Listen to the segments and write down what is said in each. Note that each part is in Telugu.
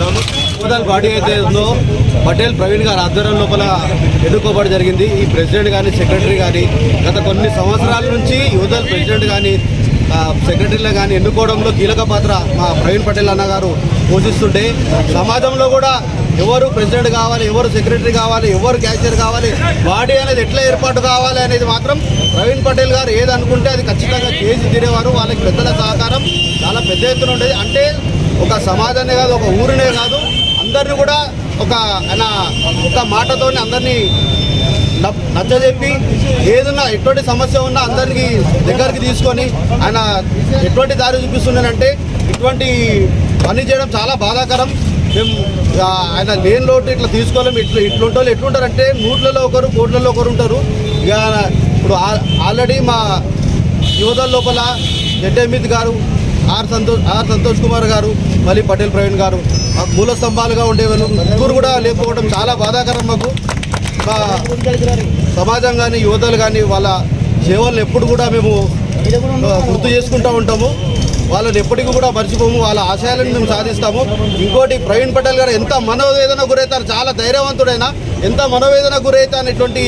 ఉన్నాము. యువదల్ బాడీ అయితే ఉందో పటేల్ ప్రవీణ్ గారి ఆధ్వర్యం లోపల ఎన్నుకోబడి జరిగింది. ఈ ప్రెసిడెంట్ కానీ సెక్రటరీ కానీ గత కొన్ని సంవత్సరాల నుంచి యువదల్ ప్రెసిడెంట్ కానీ సెక్రటరీలో కానీ ఎన్నుకోవడంలో కీలక పాత్ర మా ప్రవీణ్ పటేల్ అన్న గారు పోషిస్తుంటే సమాజంలో కూడా ఎవరు ప్రెసిడెంట్ కావాలి, ఎవరు సెక్రటరీ కావాలి, ఎవరు క్యాషియర్ కావాలి, బాడీ అనేది ఎట్లా ఏర్పాటు కావాలి అనేది మాత్రం ప్రవీణ్ పటేల్ గారు ఏది అనుకుంటే అది ఖచ్చితంగా చేసి తీరేవారు. వాళ్ళకి పెద్దల సహకారం చాలా పెద్ద ఎత్తున ఉండేది. అంటే ఒక సమాజాన్ని కాదు, ఒక ఊరినే కాదు, అందరినీ కూడా ఒక మాటతోనే అందరినీ నచ్చజెప్పి ఏదన్నా ఎటువంటి సమస్య ఉన్నా అందరికీ దగ్గరికి తీసుకొని ఆయన ఎటువంటి దారి చూపిస్తున్నానంటే ఇటువంటి పని చేయడం చాలా బాధాకరం. మేము ఆయన లేని లోటు ఇట్లా తీసుకోలేము. ఇట్లుంటే వాళ్ళు ఎట్లుంటారంటే నూట్లలో ఒకరు కోట్లలో ఒకరు ఉంటారు. ఇక ఇప్పుడు ఆల్రెడీ మా యువత లోపల జడ్డమిత్ గారు, ఆర్ సంతోష్ కుమార్ గారు, మళ్ళీ పటేల్ ప్రవీణ్ గారు మూల స్తంభాలుగా ఉండేవాళ్ళు. ముగ్గురు కూడా లేకపోవడం చాలా బాధాకరం. మాకు సమాజం కానీ యువతలు కానీ వాళ్ళ సేవలను ఎప్పుడు కూడా మేము గుర్తు చేసుకుంటూ ఉంటాము. వాళ్ళని ఎప్పటికీ కూడా మర్చిపోము. వాళ్ళ ఆశయాలను మేము సాధిస్తాము. ఇంకోటి ప్రవీణ్ పటేల్ గారు ఎంత మనోవేదన గురవుతారు, చాలా ధైర్యవంతుడైనా ఎంత మనోవేదన గురవుతారు ఇటువంటి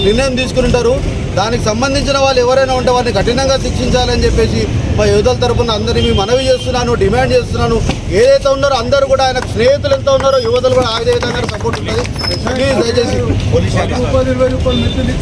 నిర్ణయం తీసుకుని ఉంటారు. దానికి సంబంధించిన వాళ్ళు ఎవరైనా ఉంటే వారిని కఠినంగా శిక్షించాలని చెప్పేసి మా యువతల తరఫున అందరినీ మేము మనవి చేస్తున్నాను, డిమాండ్ చేస్తున్నాను. ఏదైతే ఉన్నారో అందరూ కూడా ఆయన స్నేహితులు ఎంత ఉన్నారో యువతలు కూడా అదే విధంగా సపోర్ట్ ఉంటుంది. ప్లీజ్ దయచేసి